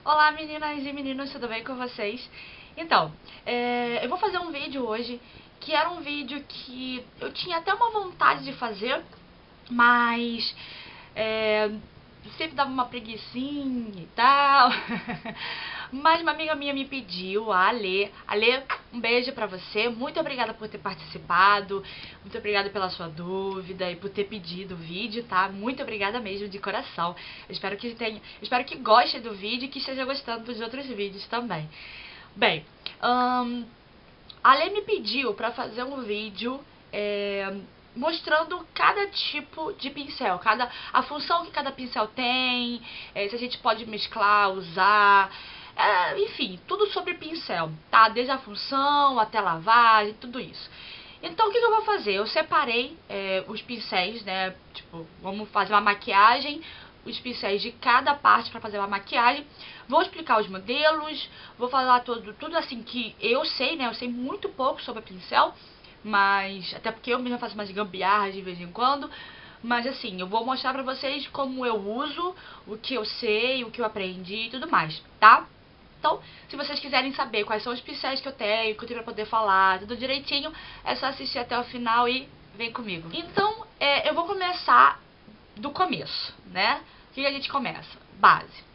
Olá meninas e meninos, tudo bem com vocês? Então, eu vou fazer um vídeo hoje que era um vídeo que eu tinha até uma vontade de fazer, mas sempre dava uma preguicinha e tal. Mas uma amiga minha me pediu, a Ale. Ale, um beijo pra você. Muito obrigada por ter participado. Muito obrigada pela sua dúvida e por ter pedido o vídeo, tá? Muito obrigada mesmo, de coração. Espero que goste do vídeo e que esteja gostando dos outros vídeos também. Bem, a Ale me pediu pra fazer um vídeo mostrando cada tipo de pincel, a função que cada pincel tem, se a gente pode mesclar, usar, enfim, tudo sobre pincel, tá? Desde a função até a lavagem, tudo isso. Então, o que eu vou fazer? Eu separei os pincéis, né? Tipo, vamos fazer uma maquiagem, os pincéis de cada parte para fazer uma maquiagem. Vou explicar os modelos, vou falar tudo assim que eu sei, né? Eu sei muito pouco sobre pincel, mas até porque eu mesma faço umas gambiarras de vez em quando. Mas assim, eu vou mostrar pra vocês como eu uso, o que eu sei, o que eu aprendi e tudo mais, tá? Então, se vocês quiserem saber quais são os pincéis que eu tenho pra poder falar tudo direitinho, é só assistir até o final e vem comigo. Então, eu vou começar do começo, né? O que a gente começa? Base.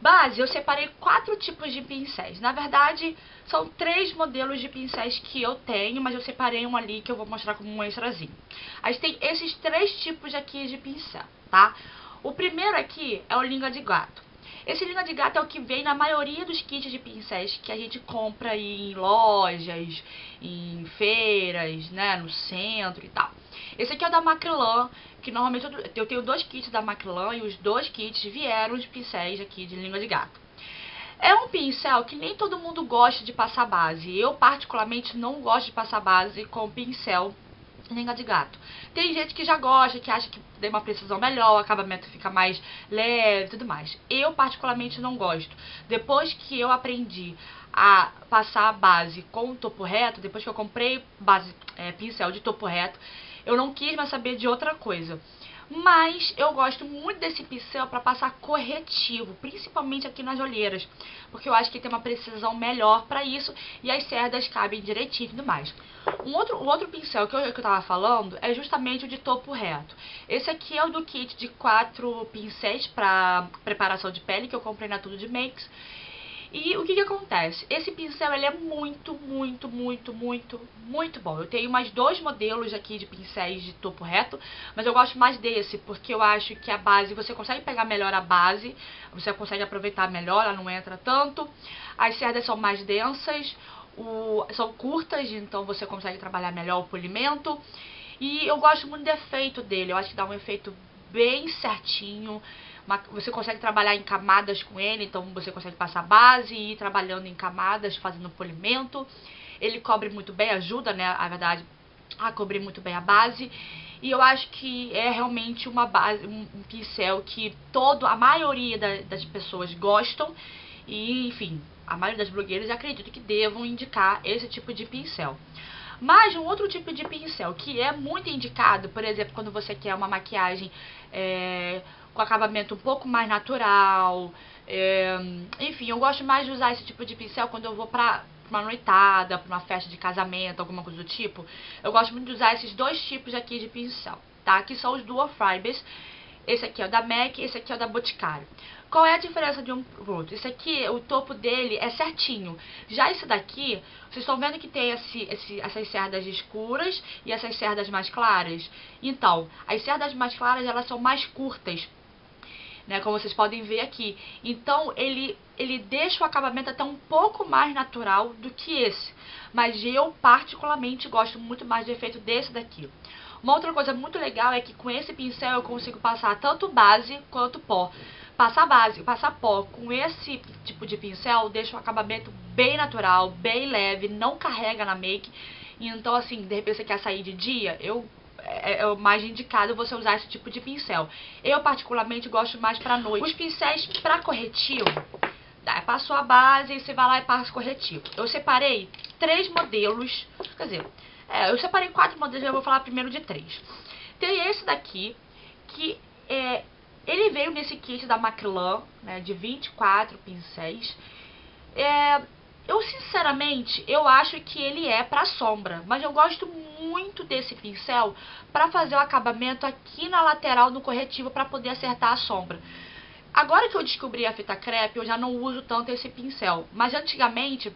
Base, eu separei 4 tipos de pincéis. Na verdade, são 3 modelos de pincéis que eu tenho, mas eu separei um ali que eu vou mostrar como um extrazinho. Aí tem esses 3 tipos aqui de pincel, tá? O primeiro aqui é o língua de gato. Esse língua de gato é o que vem na maioria dos kits de pincéis que a gente compra em lojas, em feiras, né, no centro e tal. Esse aqui é o da Macrylan, que normalmente eu tenho 2 kits da Macrylan e os 2 kits vieram de pincéis aqui de língua de gato. É um pincel que nem todo mundo gosta de passar base. Eu particularmente não gosto de passar base com pincel língua de gato. Tem gente que já gosta, que acha que tem uma precisão melhor, o acabamento fica mais leve e tudo mais. Eu particularmente não gosto. Depois que eu aprendi a passar a base com o topo reto, depois que eu comprei pincel de topo reto, eu não quis mais saber de outra coisa. Mas eu gosto muito desse pincel para passar corretivo, principalmente aqui nas olheiras, porque eu acho que tem uma precisão melhor para isso e as cerdas cabem direitinho e tudo mais. O outro pincel que eu tava falando é justamente o de topo reto. Esse aqui é o do kit de 4 pincéis para preparação de pele que eu comprei na Tudo de Makes. E o que acontece? Esse pincel ele é muito bom. Eu tenho mais 2 modelos aqui de pincéis de topo reto, mas eu gosto mais desse, porque eu acho que a base, você consegue pegar melhor a base, você consegue aproveitar melhor, ela não entra tanto. As cerdas são mais densas, são curtas, então você consegue trabalhar melhor o polimento. E eu gosto muito do efeito dele, eu acho que dá um efeito bem certinho. Você consegue trabalhar em camadas com ele, então você consegue passar base e ir trabalhando em camadas, fazendo polimento. Ele cobre muito bem, ajuda, né, a verdade, a cobrir muito bem a base. E eu acho que é realmente uma base, um pincel que a maioria das pessoas gostam. E, enfim, a maioria das blogueiras acredito que devam indicar esse tipo de pincel. Mas um outro tipo de pincel que é muito indicado, por exemplo, quando você quer uma maquiagem com acabamento um pouco mais natural, enfim, eu gosto mais de usar esse tipo de pincel quando eu vou pra uma noitada, pra uma festa de casamento, alguma coisa do tipo. Eu gosto muito de usar esses 2 tipos aqui de pincel, tá? Que são os Dual Fibers. Esse aqui é o da MAC, esse aqui é o da Boticário. Qual é a diferença de um pro outro? Esse aqui, o topo dele é certinho. Já esse daqui, vocês estão vendo que tem essas cerdas escuras e essas cerdas mais claras? Então, as cerdas mais claras, elas são mais curtas, né, como vocês podem ver aqui. Então, ele deixa o acabamento até um pouco mais natural do que esse. Mas eu, particularmente, gosto muito mais do efeito desse daqui. Uma outra coisa muito legal é que com esse pincel eu consigo passar tanto base quanto pó. Passar base, passar pó com esse tipo de pincel deixa o acabamento bem natural, bem leve, não carrega na make. Então, assim, de repente você quer sair de dia, é o mais indicado você usar esse tipo de pincel. Eu, particularmente, gosto mais pra noite. Os pincéis pra corretivo, passou a base e você vai lá e passa corretivo. Eu separei 3 modelos, quer dizer, eu separei 4 modelos, eu vou falar primeiro de 3. Tem esse daqui, que Ele veio nesse kit da Macrylan, né, de 24 pincéis. Eu sinceramente, eu acho que ele é pra sombra, mas eu gosto muito desse pincel pra fazer o acabamento aqui na lateral do corretivo pra poder acertar a sombra. Agora que eu descobri a fita crepe, eu já não uso tanto esse pincel, mas antigamente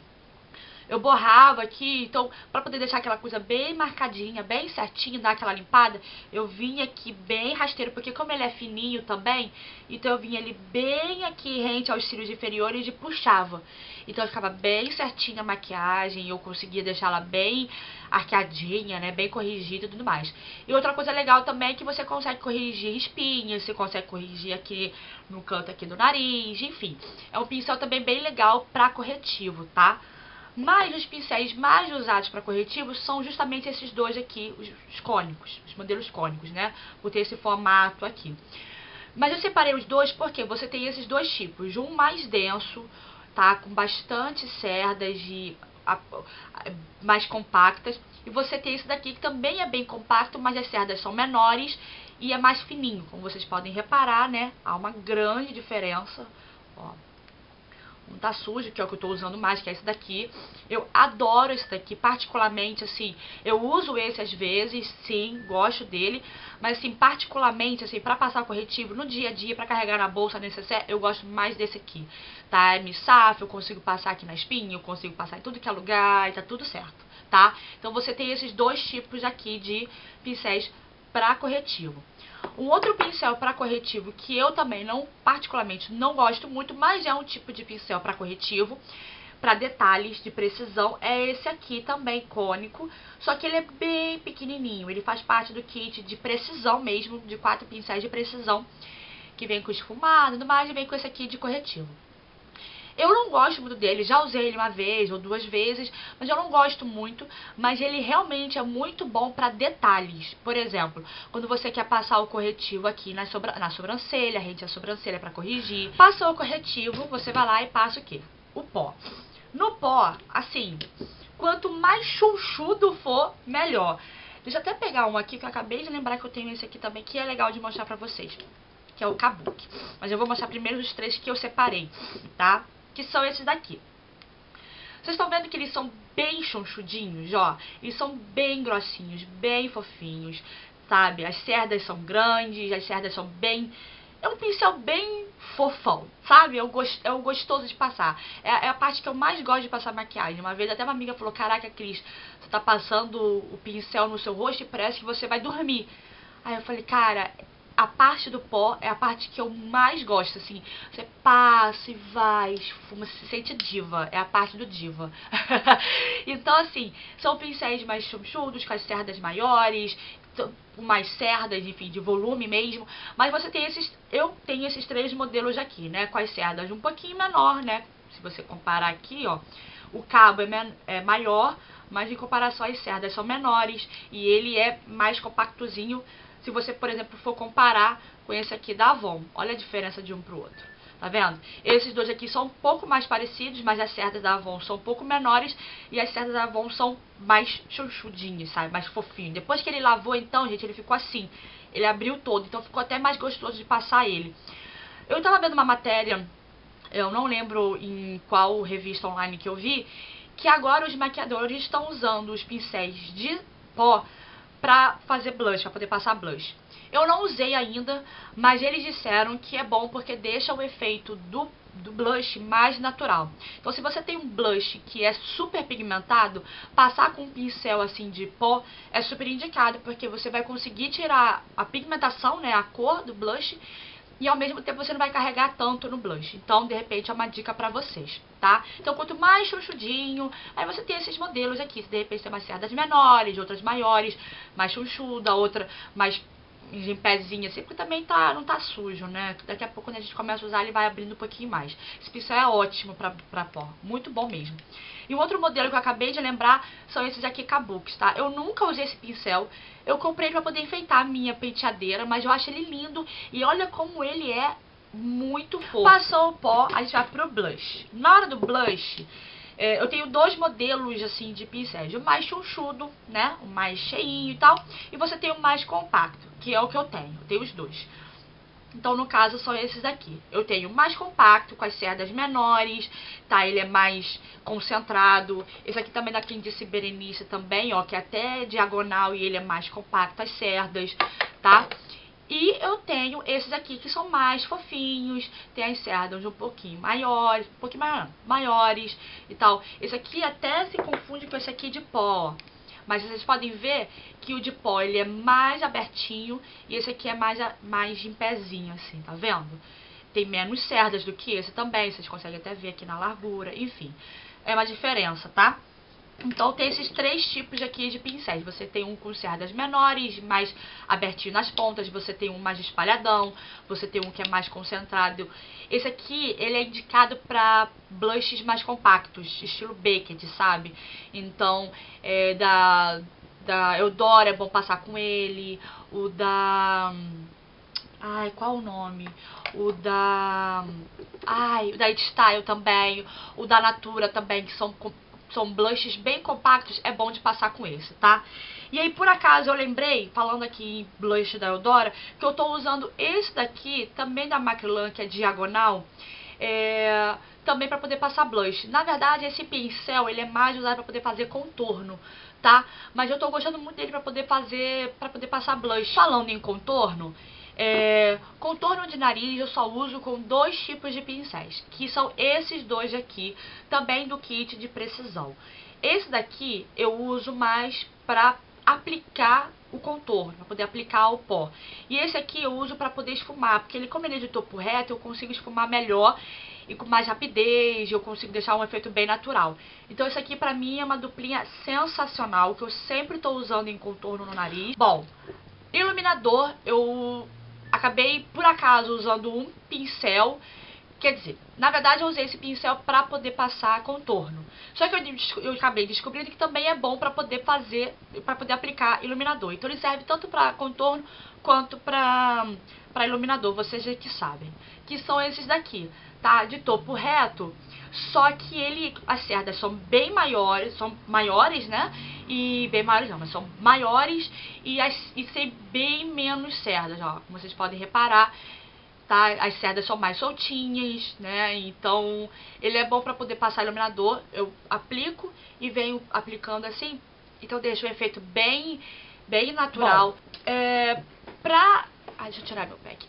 eu borrava aqui, então pra poder deixar aquela coisa bem marcadinha, bem certinho, dar aquela limpada, eu vinha aqui bem rasteiro, porque como ele é fininho também, então eu vinha ele bem aqui rente aos cílios inferiores e puxava. Então ficava bem certinha a maquiagem, eu conseguia deixar ela bem arqueadinha, né, bem corrigida e tudo mais. E outra coisa legal também é que você consegue corrigir espinhas, você consegue corrigir aqui no canto aqui do nariz, enfim. É um pincel também bem legal pra corretivo, tá? Mas os pincéis mais usados para corretivo são justamente esses dois aqui, os cônicos, os modelos cônicos, né? Por ter esse formato aqui. Mas eu separei os dois porque você tem esses dois tipos. Um mais denso, tá? Com bastante cerdas e mais compactas. E você tem esse daqui que também é bem compacto, mas as cerdas são menores e é mais fininho. Como vocês podem reparar, né? Há uma grande diferença, ó. Um tá sujo, que é o que eu tô usando mais, que é esse daqui. Eu adoro esse daqui, particularmente, assim, eu uso esse às vezes, sim, gosto dele. Mas, assim, particularmente, assim, pra passar corretivo no dia a dia, pra carregar na bolsa, necessaire, eu gosto mais desse aqui, tá? É missáfio, eu consigo passar aqui na espinha, eu consigo passar em tudo que é lugar, e tá tudo certo, tá? Então, você tem esses dois tipos aqui de pincéis pra corretivo. Um outro pincel para corretivo que eu também não, particularmente, não gosto muito, mas é um tipo de pincel para corretivo, para detalhes de precisão, é esse aqui também, cônico, só que ele é bem pequenininho, ele faz parte do kit de precisão mesmo, de 4 pincéis de precisão, que vem com esfumado e tudo mais, e vem com esse aqui de corretivo. Eu não gosto muito dele, já usei ele uma vez ou duas vezes, mas eu não gosto muito, mas ele realmente é muito bom para detalhes. Por exemplo, quando você quer passar o corretivo aqui na sobrancelha, rente à sobrancelha para corrigir, passou o corretivo, você vai lá e passa o quê? O pó. No pó, assim, quanto mais chunchudo for, melhor. Deixa eu até pegar um aqui que eu acabei de lembrar que eu tenho esse aqui também, que é legal de mostrar pra vocês, que é o Kabuki. Mas eu vou mostrar primeiro os três que eu separei, tá? Que são esses daqui. Vocês estão vendo que eles são bem chonchudinhos, ó? Eles são bem grossinhos, bem fofinhos, sabe? As cerdas são grandes, as cerdas são bem... É um pincel bem fofão, sabe? É o gostoso de passar. É a parte que eu mais gosto de passar maquiagem. Uma vez até uma amiga falou, caraca, Cris, você tá passando o pincel no seu rosto e parece que você vai dormir. Aí eu falei, cara... A parte do pó é a parte que eu mais gosto, assim. Você passa e vai, esfuma, se sente diva. É a parte do diva. Então, assim, são pincéis mais chonchudos, com as cerdas maiores, com mais cerdas, enfim, de volume mesmo. Mas você tem esses... Eu tenho esses três modelos aqui, né? Com as cerdas um pouquinho menor, né? Se você comparar aqui, ó. O cabo é maior, mas em comparação as cerdas são menores. E ele é mais compactozinho. Se você, por exemplo, for comparar com esse aqui da Avon, olha a diferença de um pro outro, tá vendo? Esses dois aqui são um pouco mais parecidos, mas as cerdas da Avon são um pouco menores e as cerdas da Avon são mais chonchudinhas, sabe? Mais fofinho. Depois que ele lavou, então, gente, ele ficou assim. Ele abriu todo, então ficou até mais gostoso de passar ele. Eu tava vendo uma matéria, eu não lembro em qual revista online que eu vi, que agora os maquiadores estão usando os pincéis de pó pra fazer blush, pra poder passar blush. Eu não usei ainda, mas eles disseram que é bom porque deixa o efeito do blush mais natural. Então, se você tem um blush que é super pigmentado, passar com um pincel assim de pó é super indicado, porque você vai conseguir tirar a pigmentação, né, a cor do blush, e ao mesmo tempo você não vai carregar tanto no blush. Então, de repente, é uma dica pra vocês, tá? Então, quanto mais chonchudinho, aí você tem esses modelos aqui. De repente, tem umas cerdas menores, outras maiores, mais chonchuda, outra mais em pezinho, assim, porque também não tá sujo, né? Daqui a pouco, quando a gente começa a usar, ele vai abrindo um pouquinho mais. Esse pincel é ótimo pra pó, muito bom mesmo. E um outro modelo que eu acabei de lembrar são esses aqui Kabuki, tá? Eu nunca usei esse pincel, eu comprei pra poder enfeitar a minha penteadeira, mas eu acho ele lindo e olha como ele é muito fofo. Passou o pó, a gente vai pro blush. Na hora do blush, eu tenho dois modelos, assim, de pincéis. O mais chonchudo, né? O mais cheinho e tal. E você tem o mais compacto, que é o que eu tenho. Eu tenho os dois. Então, no caso, são esses daqui. Eu tenho mais compacto, com as cerdas menores, tá? Ele é mais concentrado. Esse aqui também da quem disse Berenice também, ó, que é até diagonal e ele é mais compacto, as cerdas, tá? E eu tenho esses aqui que são mais fofinhos, tem as cerdas um pouquinho maiores, maiores e tal. Esse aqui até se confunde com esse aqui de pó, ó. Mas vocês podem ver que o de pó ele é mais abertinho e esse aqui é mais em pezinho, assim, tá vendo? Tem menos cerdas do que esse também, vocês conseguem até ver aqui na largura, enfim. É uma diferença, tá? Então tem esses três tipos aqui de pincéis. Você tem um com cerdas menores, mais abertinho nas pontas. Você tem um mais espalhadão. Você tem um que é mais concentrado. Esse aqui, ele é indicado para blushes mais compactos, estilo Beckett, sabe? Então, da Eudora é bom passar com ele. O da... Ai, qual o nome? O da It Style também. O da Natura também, que são blushes bem compactos, é bom de passar com esse, tá? E aí, por acaso, eu lembrei, falando aqui em blush da Eudora, que eu tô usando esse daqui, também da Macrylan, que é diagonal, também pra poder passar blush. Na verdade, esse pincel, ele é mais usado pra poder fazer contorno, tá? Mas eu tô gostando muito dele pra poder passar blush. Falando em contorno, contorno de nariz eu só uso com dois tipos de pincéis, que são esses dois aqui, também do kit de precisão. Esse daqui eu uso mais para aplicar o contorno, para poder aplicar o pó. E esse aqui eu uso para poder esfumar, porque ele, como ele é de topo reto, eu consigo esfumar melhor e com mais rapidez, eu consigo deixar um efeito bem natural. Então esse aqui pra mim é uma duplinha sensacional, que eu sempre tô usando em contorno no nariz. Bom, iluminador, eu acabei, por acaso, usando um pincel. Quer dizer, na verdade eu usei esse pincel para poder passar contorno. Só que eu acabei descobrindo que também é bom para poder aplicar iluminador. Então ele serve tanto para contorno quanto para iluminador, vocês é que sabem. Que são esses daqui, tá? De topo reto, só que as cerdas são bem maiores, né? E bem maiores não, mas são maiores e tem bem menos cerdas, ó. Como vocês podem reparar, tá? As cerdas são mais soltinhas, né? Então, ele é bom pra poder passar iluminador. Eu aplico e venho aplicando assim. Então, deixa um efeito bem natural. Deixa eu tirar meu pack.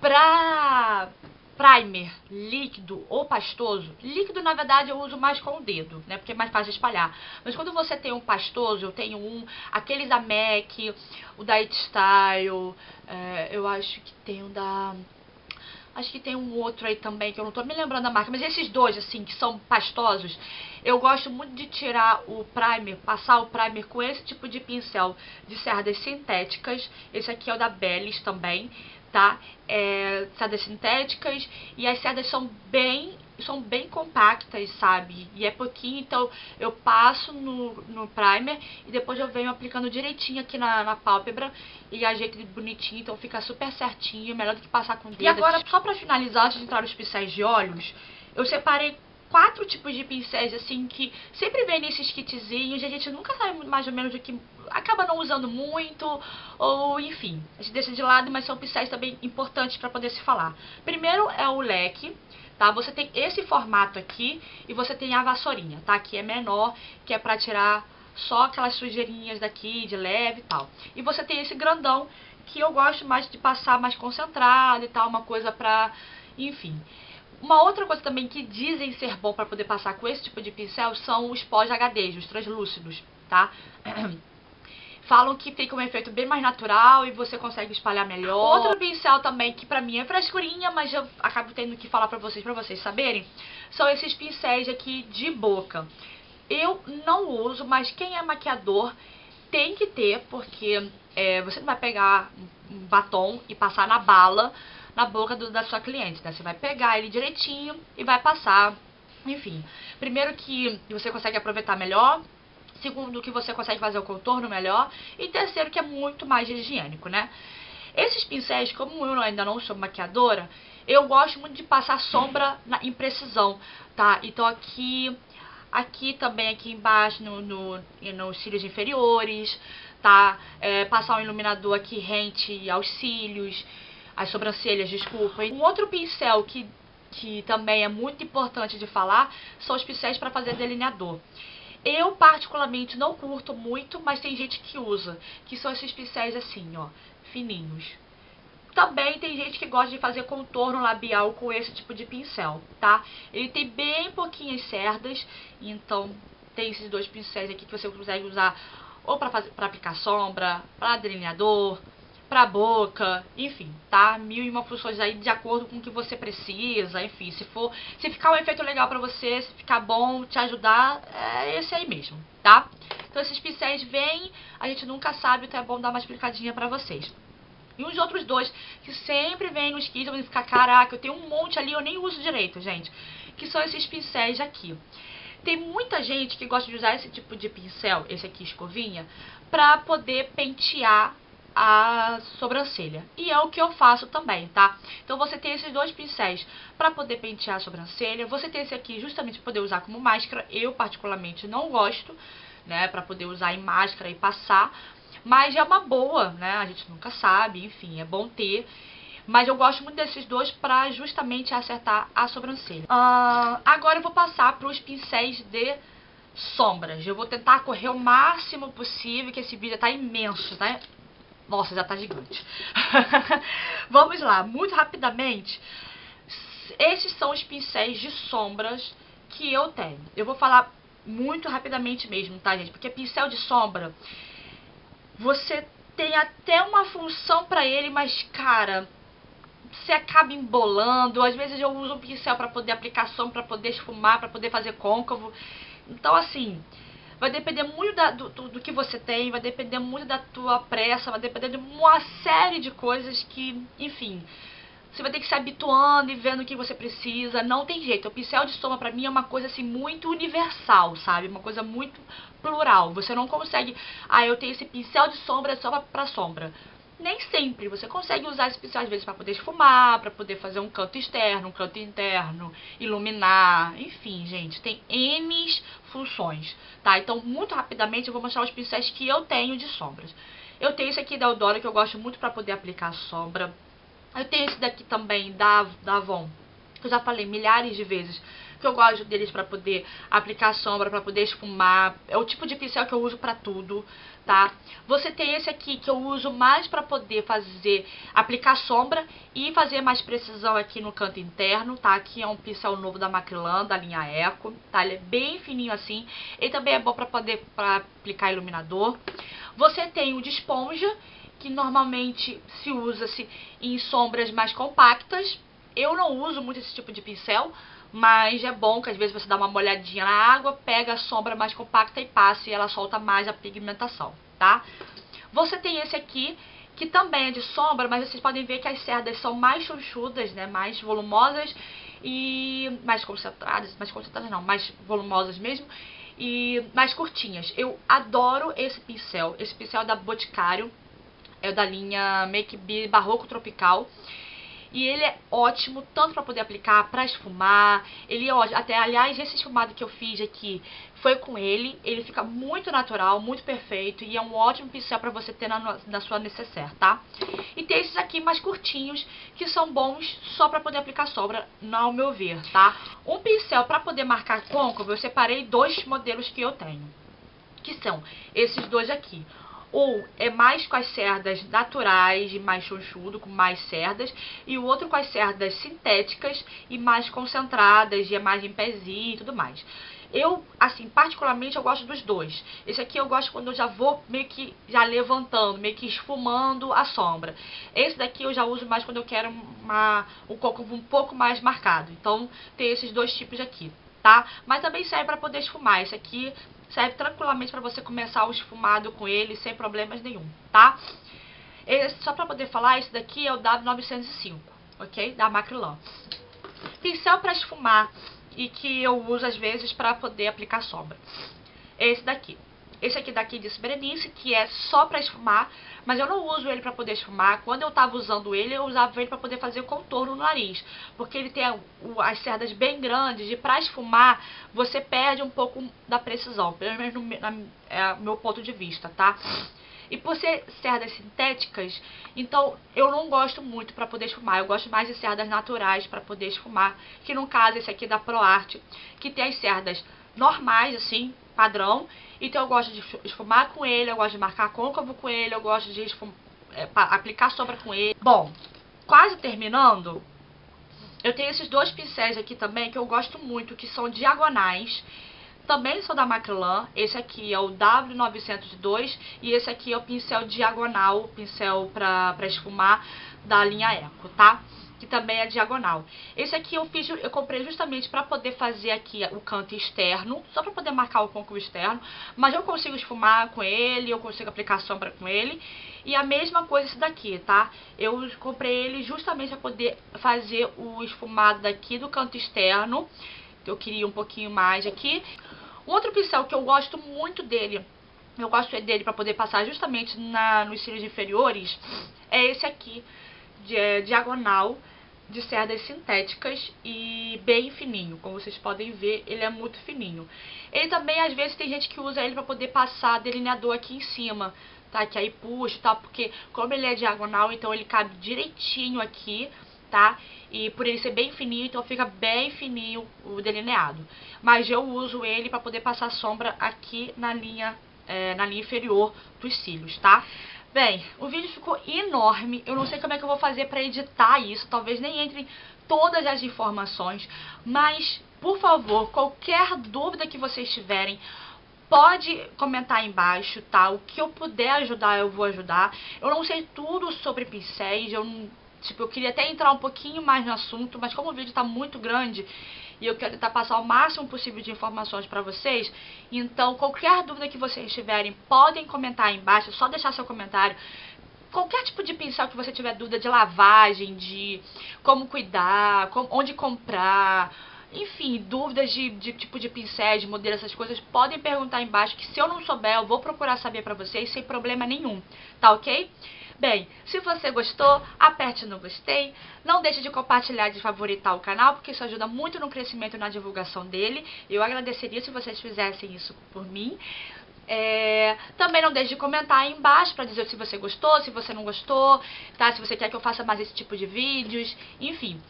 Pra primer líquido ou pastoso, líquido na verdade eu uso mais com o dedo, né, porque é mais fácil de espalhar. Mas quando você tem um pastoso, eu tenho aqueles da MAC, o da It Style, eu acho que tem acho que tem um outro aí também, que eu não tô me lembrando da marca, mas esses dois, assim, que são pastosos, eu gosto muito de tirar o primer, passar o primer com esse tipo de pincel de cerdas sintéticas. Esse aqui é o da Bellis também, tá? Cerdas sintéticas, e as cerdas são bem compactas, sabe? E é pouquinho, então eu passo no primer e depois eu venho aplicando direitinho aqui na pálpebra e ajeito bonitinho, então fica super certinho, melhor do que passar com o dedo. E agora, só pra finalizar, antes de entrar nos pincéis de olhos, eu separei 4 tipos de pincéis, assim, que sempre vem nesses kitzinhos e a gente nunca sabe mais ou menos o que acaba não usando muito, ou enfim, a gente deixa de lado, mas são pincéis também importantes para poder se falar. Primeiro é o leque, tá? Você tem esse formato aqui e você tem a vassourinha, tá? Que é menor, que é pra tirar só aquelas sujeirinhas daqui, de leve e tal. E você tem esse grandão, que eu gosto mais de passar mais concentrado e tal, uma coisa pra... enfim... Uma outra coisa também que dizem ser bom para poder passar com esse tipo de pincel são os pós HD, os translúcidos, tá? Falam que fica um efeito bem mais natural e você consegue espalhar melhor. Outro pincel também que pra mim é frescurinha, mas eu acabo tendo que falar pra vocês saberem, são esses pincéis aqui de boca. Eu não uso, mas quem é maquiador tem que ter, porque você não vai pegar um batom e passar na bala na boca da sua cliente, né? Você vai pegar ele direitinho e vai passar, enfim. Primeiro que você consegue aproveitar melhor, segundo que você consegue fazer o contorno melhor, e terceiro que é muito mais higiênico, né? Esses pincéis, como eu ainda não sou maquiadora, eu gosto muito de passar sombra em precisão, tá? Então aqui também, aqui embaixo, nos cílios inferiores, tá? Passar um iluminador aqui rente aos cílios. as sobrancelhas, desculpa. Um outro pincel que também é muito importante de falar são os pincéis para fazer delineador. Eu particularmente não curto muito, mas tem gente que usa, que são esses pincéis assim, ó, fininhos. Também tem gente que gosta de fazer contorno labial com esse tipo de pincel, tá? Ele tem bem pouquinhas cerdas, então tem esses dois pincéis aqui que você consegue usar ou para aplicar sombra, para delineador, pra boca, enfim, tá? Mil e uma funções aí de acordo com o que você precisa, enfim, se ficar um efeito legal pra você, se ficar bom, te ajudar, é esse aí mesmo, tá? Então esses pincéis vêm, a gente nunca sabe, então é bom dar uma explicadinha pra vocês. E os outros dois, que sempre vêm nos kits, vão ficar, caraca, eu tenho um monte ali, eu nem uso direito, gente, que são esses pincéis aqui. Tem muita gente que gosta de usar esse tipo de pincel, esse aqui, escovinha, pra poder pentear a sobrancelha. E é o que eu faço também, tá? Então você tem esses dois pincéis para poder pentear a sobrancelha. Você tem esse aqui justamente para poder usar como máscara. Eu particularmente não gosto, né? Para poder usar em máscara e passar. Mas é uma boa, né? A gente nunca sabe, enfim, é bom ter. Mas eu gosto muito desses dois para justamente acertar a sobrancelha. Agora eu vou passar para os pincéis de sombras. Eu vou tentar correr o máximo possível, que esse vídeo tá imenso, tá? Nossa, já tá gigante. Vamos lá, muito rapidamente. Esses são os pincéis de sombras que eu tenho. Eu vou falar muito rapidamente mesmo, tá, gente? Porque pincel de sombra, você tem até uma função pra ele, mas, cara, você acaba embolando. Às vezes eu uso um pincel pra poder aplicar sombra, pra poder esfumar, pra poder fazer côncavo. Então, assim, vai depender muito do que você tem, vai depender muito da tua pressa, vai depender de uma série de coisas que, enfim, você vai ter que se habituando e vendo o que você precisa. Não tem jeito. O pincel de sombra pra mim é uma coisa assim muito universal, sabe? Uma coisa muito plural. Você não consegue, eu tenho esse pincel de sombra só pra sombra. Nem sempre. Você consegue usar esse pincel às vezes para poder esfumar, para poder fazer um canto externo, um canto interno, iluminar, enfim, gente, tem N funções, tá? Então, muito rapidamente eu vou mostrar os pincéis que eu tenho de sombras. Eu tenho esse aqui da Eudora, que eu gosto muito para poder aplicar sombra. Eu tenho esse daqui também da Avon, que eu já falei milhares de vezes, que eu gosto deles para poder aplicar sombra, para poder esfumar. É o tipo de pincel que eu uso para tudo, tá? Você tem esse aqui que eu uso mais para poder aplicar sombra e fazer mais precisão aqui no canto interno, tá? Aqui é um pincel novo da Macrylan, da linha Eco, tá? Ele é bem fininho assim. Ele também é bom para poder aplicar iluminador. Você tem o de esponja, que normalmente se usa-se em sombras mais compactas. Eu não uso muito esse tipo de pincel, mas é bom que às vezes você dá uma molhadinha na água, pega a sombra mais compacta e passa, e ela solta mais a pigmentação, tá? Você tem esse aqui, que também é de sombra, mas vocês podem ver que as cerdas são mais chonchudas, né? Mais volumosas e mais concentradas não, mais volumosas mesmo, e mais curtinhas. Eu adoro esse pincel é da Boticário, é da linha Make Be Barroco Tropical. E ele é ótimo, tanto para poder aplicar, para esfumar. Ele é ótimo. Até, aliás, esse esfumado que eu fiz aqui foi com ele. Ele fica muito natural, muito perfeito. E é um ótimo pincel para você ter na sua necessaire, tá? E tem esses aqui mais curtinhos, que são bons só para poder aplicar sombra, ao meu ver, tá? Um pincel para poder marcar côncavo, eu separei dois modelos que eu tenho, que são esses dois aqui. Ou é mais com as cerdas naturais e mais chonchudo, com mais cerdas, e o outro com as cerdas sintéticas e mais concentradas, e é mais em pezinho e tudo mais. Eu, assim, particularmente eu gosto dos dois. Esse aqui eu gosto quando eu já vou meio que já levantando, meio que esfumando a sombra. Esse daqui eu já uso mais quando eu quero um côncavo um pouco mais marcado. Então tem esses dois tipos aqui, tá? Mas também serve para poder esfumar. Esse aqui serve tranquilamente para você começar o esfumado com ele sem problemas nenhum, tá? Só para poder falar, esse daqui é o W905, ok? Da Macrylan. Pincel para esfumar e que eu uso às vezes para poder aplicar sombra. Esse daqui. Esse aqui daqui disse Berenice, que é só para esfumar, mas eu não uso ele para poder esfumar. Quando eu tava usando ele, eu usava ele para poder fazer o contorno no nariz, porque ele tem as cerdas bem grandes e para esfumar você perde um pouco da precisão, pelo menos é o meu ponto de vista, tá? E por ser cerdas sintéticas, então eu não gosto muito para poder esfumar. Eu gosto mais de cerdas naturais para poder esfumar, que no caso esse aqui da ProArt, que tem as cerdas normais, assim, padrão. Então eu gosto de esfumar com ele, eu gosto de marcar côncavo com ele, eu gosto de aplicar sombra com ele. Bom, quase terminando, eu tenho esses dois pincéis aqui também que eu gosto muito, que são diagonais. Também são da Macrylan. Esse aqui é o W902 e esse aqui é o pincel diagonal, pincel pra esfumar da linha Eco, tá? Que também é diagonal. Esse aqui eu comprei justamente para poder fazer aqui o canto externo, só para poder marcar o côncavo externo, mas eu consigo esfumar com ele, eu consigo aplicar sombra com ele. E a mesma coisa esse daqui, tá? Eu comprei ele justamente para poder fazer o esfumado daqui do canto externo, que eu queria um pouquinho mais aqui. Um outro pincel que eu gosto muito dele, eu gosto dele para poder passar justamente nos cílios inferiores, é esse aqui, diagonal, de cerdas sintéticas e bem fininho. Como vocês podem ver, ele é muito fininho. Ele também, às vezes, tem gente que usa ele para poder passar delineador aqui em cima, tá? Que aí puxa e tal, porque como ele é diagonal, então ele cabe direitinho aqui, tá? E por ele ser bem fininho, então fica bem fininho o delineado. Mas eu uso ele para poder passar sombra aqui na linha inferior dos cílios, tá? Bem, o vídeo ficou enorme, eu não sei como é que eu vou fazer para editar isso, talvez nem entrem todas as informações, mas, por favor, qualquer dúvida que vocês tiverem, pode comentar aí embaixo, tá? O que eu puder ajudar, eu vou ajudar. Eu não sei tudo sobre pincéis, eu queria até entrar um pouquinho mais no assunto, mas como o vídeo tá muito grande e eu quero tentar passar o máximo possível de informações pra vocês, então qualquer dúvida que vocês tiverem, podem comentar aí embaixo, é só deixar seu comentário. Qualquer tipo de pincel que você tiver dúvida de lavagem, de como cuidar, onde comprar, enfim, dúvidas de tipo de pincéis, de modelo, essas coisas, podem perguntar aí embaixo, que se eu não souber, eu vou procurar saber pra vocês sem problema nenhum, tá ok? Bem, se você gostou, aperte no gostei, não deixe de compartilhar e de favoritar o canal, porque isso ajuda muito no crescimento e na divulgação dele. Eu agradeceria se vocês fizessem isso por mim. Também não deixe de comentar aí embaixo para dizer se você gostou, se você não gostou, tá? Se você quer que eu faça mais esse tipo de vídeos, enfim.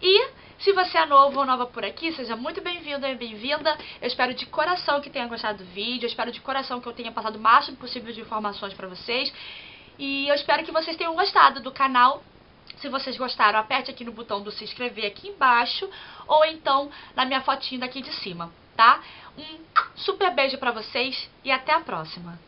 E se você é novo ou nova por aqui, seja muito bem-vindo e bem-vinda. Eu espero de coração que tenha gostado do vídeo, eu espero de coração que eu tenha passado o máximo possível de informações para vocês. E eu espero que vocês tenham gostado do canal. Se vocês gostaram, aperte aqui no botão do se inscrever aqui embaixo, ou então na minha fotinha daqui de cima, tá? Um super beijo pra vocês e até a próxima!